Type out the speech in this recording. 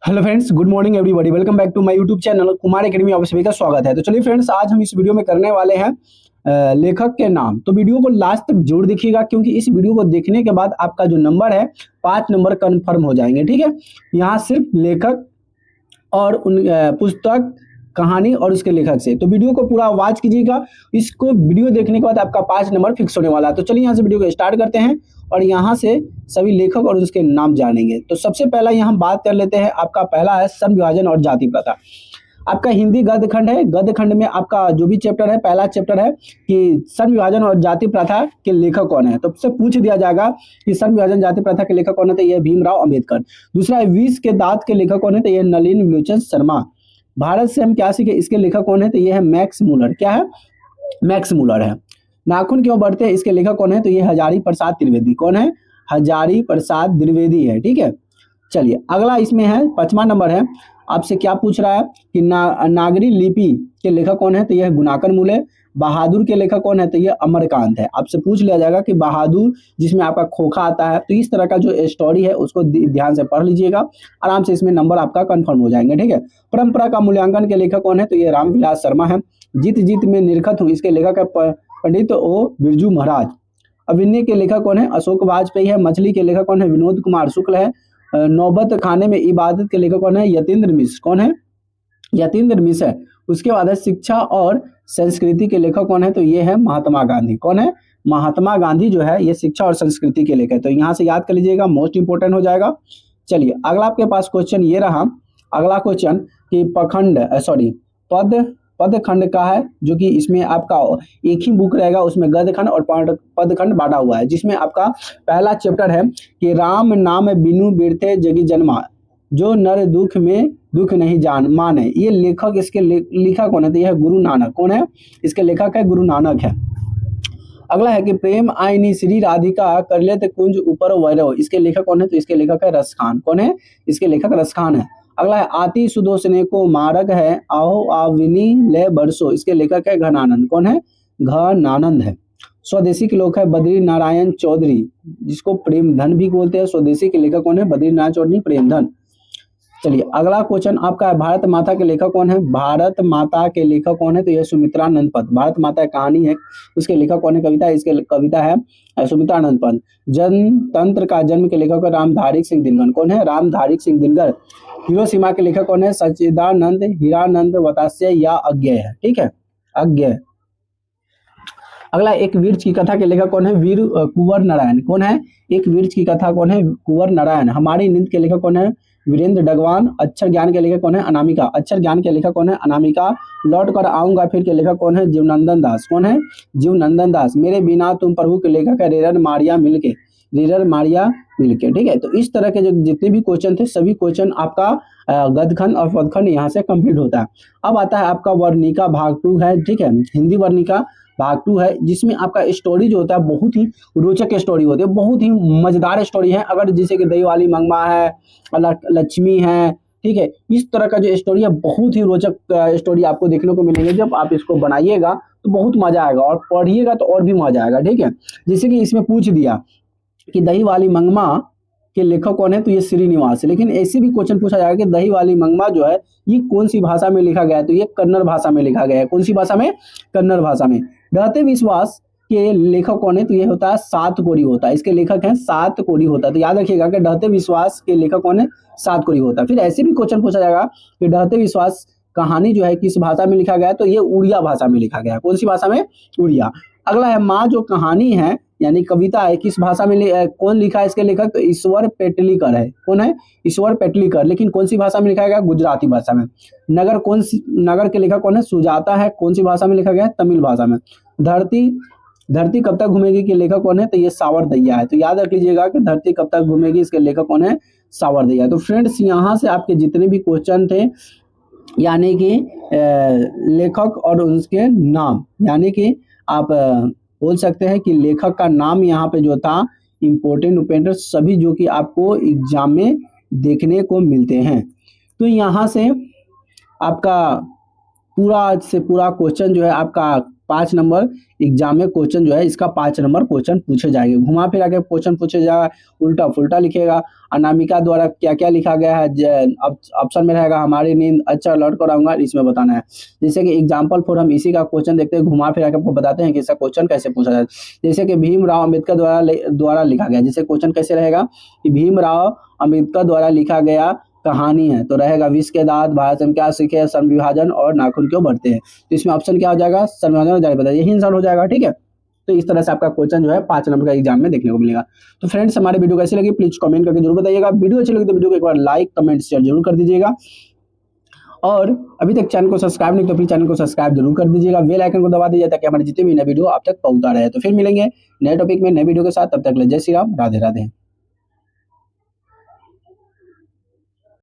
Hello friends, good morning everybody. Welcome back to my YouTube channel Kumar academy. आप सभी का स्वागत है। तो चलिए फ्रेंड्स, आज हम इस वीडियो में करने वाले हैं लेखक के नाम। तो वीडियो को लास्ट तक जरूर देखिएगा, क्योंकि इस वीडियो को देखने के बाद आपका जो नंबर है 5 नंबर कंफर्म हो जाएंगे। ठीक है, यहाँ सिर्फ लेखक और उन पुस्तक, कहानी और उसके लेखक से। तो वीडियो को पूरा वॉच कीजिएगा। इसको वीडियो देखने के बाद आपका 5 नंबर फिक्स होने वाला है। तो चलिए यहाँ से वीडियो को स्टार्ट करते हैं और यहाँ से सभी लेखक और उसके नाम जानेंगे। तो सबसे पहला यहाँ बात कर लेते हैं। आपका पहला है सन विभाजन और जाति प्रथा। आपका हिंदी गद्य खंड है। गद्य खंड में आपका जो भी चैप्टर है, पहला चैप्टर है कि सन विभाजन और जाति प्रथा के लेखक कौन है। तो उससे पूछ दिया जाएगा कि सन विभाजन जाति प्रथा के लेखक कौन है, तो यह भीमराव अंबेडकर। दूसरा है विष के दांत के लेखक कौन है, तो यह नलिन विलोचन शर्मा। भारत से हम क्या सीखे, इसके लेखक कौन है, तो यह है मैक्स मूलर। क्या है, मैक्स मूलर है। नाखून क्यों बढ़ते हैं, इसके लेखक कौन है, तो यह हजारी प्रसाद त्रिवेदी। कौन है, हजारी प्रसाद द्विवेदी है। ठीक है, चलिए अगला इसमें है 5वां नंबर है। आपसे क्या पूछ रहा है कि नागरी लिपि के लेखक कौन है, तो यह गुणाकर मूले। बहादुर के लेखक कौन है, तो यह अमरकांत है। आपसे पूछ लिया जाएगा कि बहादुर जिसमें आपका खोखा आता है। तो इस तरह का जो स्टोरी है उसको ध्यान से पढ़ लीजिएगा, आराम से इसमें नंबर आपका कंफर्म हो जाएंगे। ठीक है, परंपरा का मूल्यांकन के लेखक कौन है, तो यह रामविलास शर्मा है। जीत जीत में निरखत हूँ, इसके लेखक है पंडित ओ बिरजू महाराज। अभिनय के लेखक कौन है, अशोक वाजपेयी है। मछली के लेखक कौन है, विनोद कुमार शुक्ल है। नौबत खाने में इबादत के लेखक कौन है, यतीन्द्र मिश्र। कौन है, यतीन्द्र मिश्र है। उसके बाद है शिक्षा और संस्कृति के लेखक कौन है, तो ये है महात्मा गांधी। कौन है, महात्मा गांधी जो है ये शिक्षा और संस्कृति के लेखक है। तो यहाँ से याद कर लीजिएगा, मोस्ट इंपोर्टेंट हो जाएगा। चलिए अगला आपके पास क्वेश्चन ये रहा। अगला क्वेश्चन कि पद खंड का है, जो कि इसमें आपका एक ही बुक रहेगा, उसमें गद्य खंड और पद खंड बांटा हुआ है। जिसमें आपका पहला चैप्टर है कि राम नाम बिनु बिरथे जगी जन्मा, जो नर दुख में दुख नहीं जान माने। ये लेखक, इसके लेखक कौन है, तो यह है गुरु नानक। कौन है, इसके लेखक है गुरु नानक है। अगला है कि प्रेम आईनी श्री राधिका कर लेते कुंज ऊपर वैरव, इसके लेखक कौन है, तो इसके लेखक है रसखान। कौन है, इसके लेखक रसखान है। अगला है आति सुदोषने को मारक है आहो आविनी ले बरसो, इसके लेखक है घनानंद। कौन है, घनानंद है। स्वदेशी के लेखक है बद्री नारायण चौधरी, जिसको प्रेमधन भी बोलते हैं। स्वदेशी के लेखक कौन है, बद्री नारायण चौधरी प्रेमधन। चलिए अगला क्वेश्चन आपका है भारत माता के लेखक कौन है। भारत माता के लेखक कौन है, तो यह सुमित्रानंद पंत। भारत माता कहानी है, उसके लेखक कौन है, कविता है, इसके कविता है सुमित्रानंद पंत। जनतंत्र का जन्म के लेखक है रामधारी सिंह दिनकर। कौन है, रामधारी सिंह दिनकर। हिरोशिमा के लेखक कौन है, सच्चिदानंद हीरानंद वत्स्य या अज्ञेय है। ठीक है, अज्ञेय। अगला एक वृक्ष की कथा के लेखक कौन है, वीर कुंवर नारायण। कौन है, एक वृक्ष की कथा कौन है, कुंवर नारायण। हमारी नींद के लेखक कौन है, वीरेंद्र डगवान। अक्षर ज्ञान के लेखक कौन है, अनामिका। अक्षर ज्ञान के लेखक कौन है, अनामिका। लौट कर आऊंगा फिर के लेखक कौन है, जीवनंदन दास। कौन है, जीवनंदन दास। मेरे बिना तुम प्रभु के लेखक है रेरर मारिया मिलके। रेरर मारिया मिलके। ठीक है, तो इस तरह के जो जितने भी क्वेश्चन थे, सभी क्वेश्चन आपका गद्यखंड और पदखंड यहाँ से कंप्लीट होता है। अब आता है आपका वर्णिका भाग 2 है। ठीक है, हिंदी वर्णिका भाग 2 है, जिसमें आपका स्टोरी जो होता है बहुत ही रोचक स्टोरी होती है, बहुत ही मजेदार स्टोरी है। अगर जैसे कि दही वाली मंगमा है, लक्ष्मी है, ठीक है, इस तरह का जो स्टोरी है बहुत ही रोचक स्टोरी आपको देखने को मिलेंगे। जब आप इसको बनाइएगा तो बहुत मजा आएगा, और पढ़िएगा तो और भी मजा आएगा। ठीक है, जैसे कि इसमें पूछ दिया कि दही वाली मंगमा के लेखक कौन है, तो ये श्रीनिवास है। लेकिन ऐसे भी क्वेश्चन पूछा जाएगा कि दही वाली मंगमा जो है ये कौन सी भाषा में लिखा गया है, तो ये कन्नड़ भाषा में लिखा गया है। कौन सी भाषा में, कन्नड़ भाषा में। ढहते विश्वास के लेखक कौन है, तो ये होता है सातकोरी होता है। इसके लेखक हैं सातकोरी होता है। तो याद रखिएगा कि ढहते विश्वास के लेखक कौन है, सातकोरी होता है। फिर ऐसे भी क्वेश्चन पूछा जाएगा कि ढहते विश्वास कहानी जो है किस भाषा में लिखा गया है, तो ये उड़िया भाषा में लिखा गया है। कौन सी भाषा में, उड़िया। अगला है माँ जो कहानी है यानी कविता है, किस भाषा में कौन लिखा है, इसके लेखक तो ईश्वर पेटलीकर है। कौन है, ईश्वर पेटलीकर। लेकिन कौन सी भाषा में लिखा गया, गुजराती भाषा में। नगर के लेखक कौन है, सुजाता है। कौन सी भाषा में लिखा गया है, तमिल भाषा में। धरती कब तक घूमेगी के लेखक कौन है, तो ये सावरदैया है। तो याद रख लीजिएगा कि धरती कब तक घूमेगी, इसके लेखक कौन है, सावरदैया। तो फ्रेंड्स, यहाँ से आपके जितने भी क्वेश्चन थे, यानी कि लेखक और उसके नाम, यानी कि आप बोल सकते हैं कि लेखक का नाम यहाँ पे जो था इम्पोर्टेंट सभी जो कि आपको एग्जाम में देखने को मिलते हैं। तो यहाँ से आपका पूरा से पूरा क्वेश्चन जो है आपका 5 नंबर एग्जाम में क्वेश्चन जो है इसका 5 नंबर क्वेश्चन पूछे जाएंगे। घुमा फिरा के क्वेश्चन पूछे जाएगा, उल्टा फुल्टा लिखेगा। अनामिका द्वारा क्या क्या लिखा गया है, ऑप्शन में रहेगा हमारी नींद अच्छा लौट कर आऊंगा, इसमें बताना है। जैसे कि एग्जाम्पल फॉर हम इसी का क्वेश्चन देखते हैं, घुमा फिरा के आपको बताते हैं कि इसका क्वेश्चन कैसे पूछा जाए। जैसे कि भीमराव अम्बेडकर द्वारा लिखा गया, जैसे क्वेश्चन कैसे रहेगा कि भीमराव अम्बेडकर द्वारा लिखा गया कहानी है, तो रहेगा विष के दांत, भारत में क्या सीखे, श्रम विभाजन और नाखून क्यों बढ़ते हैं। तो इसमें ऑप्शन क्या हो जाएगा, श्रम विभाजन जारी बताइए, यही आंसर हो जाएगा। ठीक है, तो इस तरह से आपका क्वेश्चन जो है 5 नंबर का एग्जाम में देखने को मिलेगा। तो फ्रेंड्स हमारी वीडियो कैसी लगी प्लीज कमेंट करके जरूर बताइएगा। वीडियो अच्छी लगी तो वीडियो को एक बार लाइक कमेंट शेयर जरूर कर दीजिएगा, और अभी तक चैनल को सब्सक्राइब नहीं तो प्लीज चैनल को सब्सक्राइब जरूर कर दीजिएगा, बेल आइकन को दबा दीजिए ताकि हमारे जितने भी नए वीडियो आप तक पहुंचता रहे। तो फिर मिलेंगे नए टॉपिक में नए वीडियो के साथ, तब तक ले जय श्री राम, राधे राधे।